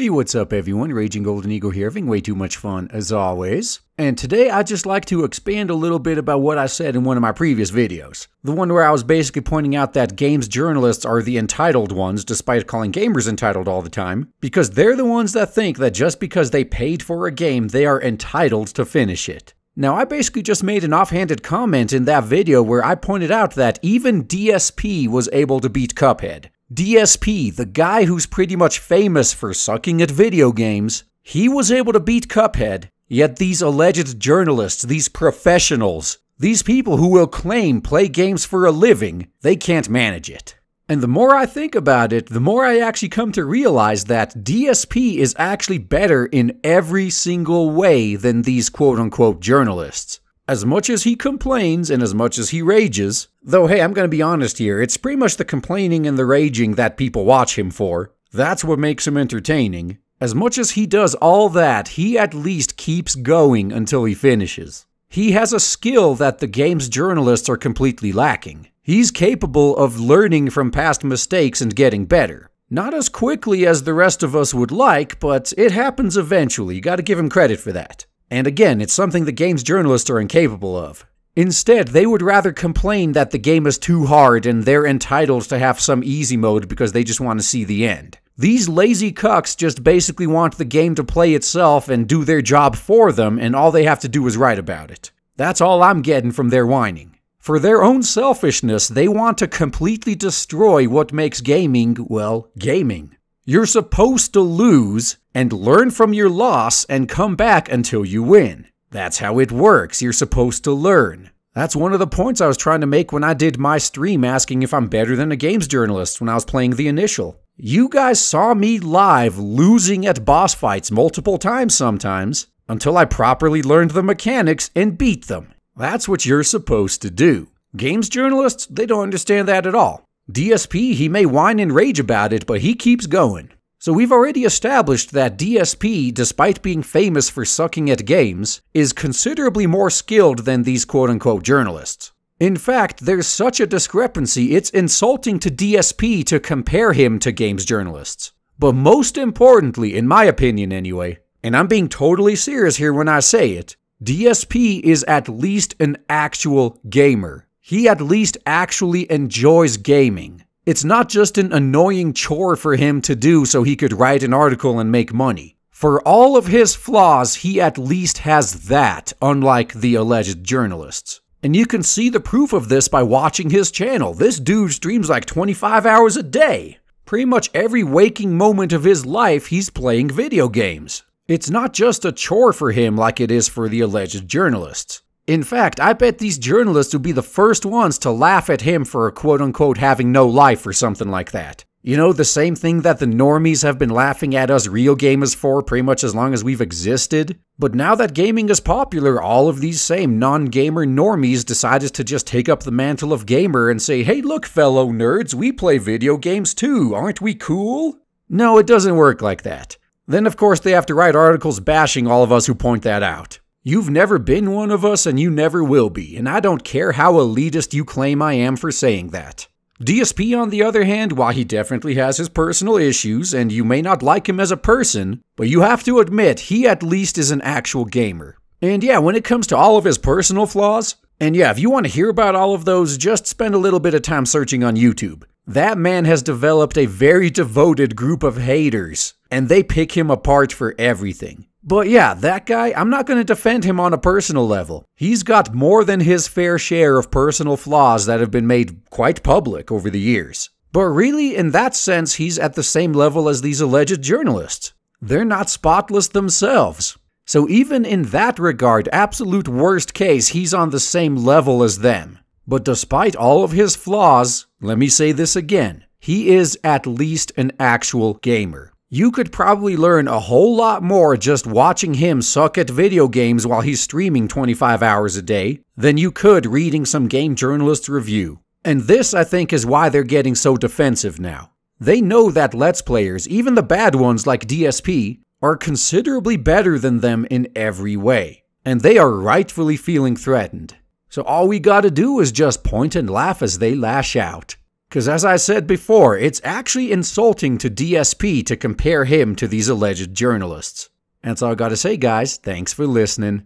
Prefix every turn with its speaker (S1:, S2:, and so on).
S1: Hey, what's up everyone? Raging Golden Eagle here, having way too much fun as always. And today I'd just like to expand a little bit about what I said in one of my previous videos. The one where I was basically pointing out that games journalists are the entitled ones, despite calling gamers entitled all the time, because they're the ones that think that just because they paid for a game, they are entitled to finish it. Now, I basically just made an offhanded comment in that video where I pointed out that even DSP was able to beat Cuphead. DSP, the guy who's pretty much famous for sucking at video games, he was able to beat Cuphead, yet these alleged journalists, these professionals, these people who will claim play games for a living, they can't manage it. And the more I think about it, the more I actually come to realize that DSP is actually better in every single way than these quote-unquote journalists. As much as he complains and as much as he rages, though hey, I'm gonna be honest here, it's pretty much the complaining and the raging that people watch him for. That's what makes him entertaining. As much as he does all that, he at least keeps going until he finishes. He has a skill that the game's journalists are completely lacking. He's capable of learning from past mistakes and getting better. Not as quickly as the rest of us would like, but it happens eventually. You gotta give him credit for that. And again, it's something the game's journalists are incapable of. Instead, they would rather complain that the game is too hard and they're entitled to have some easy mode because they just want to see the end. These lazy cucks just basically want the game to play itself and do their job for them, and all they have to do is write about it. That's all I'm getting from their whining. For their own selfishness, they want to completely destroy what makes gaming, well, gaming. You're supposed to lose and learn from your loss and come back until you win. That's how it works. You're supposed to learn. That's one of the points I was trying to make when I did my stream asking if I'm better than a games journalist when I was playing the initial. You guys saw me live losing at boss fights multiple times sometimes until I properly learned the mechanics and beat them. That's what you're supposed to do. Games journalists, they don't understand that at all. DSP, he may whine and rage about it, but he keeps going. So we've already established that DSP, despite being famous for sucking at games, is considerably more skilled than these quote-unquote journalists. In fact, there's such a discrepancy, it's insulting to DSP to compare him to games journalists. But most importantly, in my opinion anyway, and I'm being totally serious here when I say it, DSP is at least an actual gamer. He at least actually enjoys gaming. It's not just an annoying chore for him to do so he could write an article and make money. For all of his flaws, he at least has that, unlike the alleged journalists. And you can see the proof of this by watching his channel. This dude streams like 25 hours a day. Pretty much every waking moment of his life, he's playing video games. It's not just a chore for him like it is for the alleged journalists. In fact, I bet these journalists would be the first ones to laugh at him for quote-unquote having no life or something like that. You know, the same thing that the normies have been laughing at us real gamers for pretty much as long as we've existed. But now that gaming is popular, all of these same non-gamer normies decided to just take up the mantle of gamer and say, hey look fellow nerds, we play video games too, aren't we cool? No, it doesn't work like that. Then of course they have to write articles bashing all of us who point that out. You've never been one of us and you never will be, and I don't care how elitist you claim I am for saying that. DSP on the other hand, while he definitely has his personal issues and you may not like him as a person, but you have to admit he at least is an actual gamer. And yeah, when it comes to all of his personal flaws, and yeah, if you want to hear about all of those, just spend a little bit of time searching on YouTube. That man has developed a very devoted group of haters, and they pick him apart for everything. But yeah, that guy, I'm not going to defend him on a personal level. He's got more than his fair share of personal flaws that have been made quite public over the years. But really, in that sense, he's at the same level as these alleged journalists. They're not spotless themselves. So even in that regard, absolute worst case, he's on the same level as them. But despite all of his flaws, let me say this again, he is at least an actual gamer. You could probably learn a whole lot more just watching him suck at video games while he's streaming 25 hours a day than you could reading some game journalist's review. And this, I think, is why they're getting so defensive now. They know that Let's Players, even the bad ones like DSP, are considerably better than them in every way. And they are rightfully feeling threatened. So all we gotta do is just point and laugh as they lash out. Because as I said before, it's actually insulting to DSP to compare him to these alleged journalists. And that's all I gotta say, guys. Thanks for listening.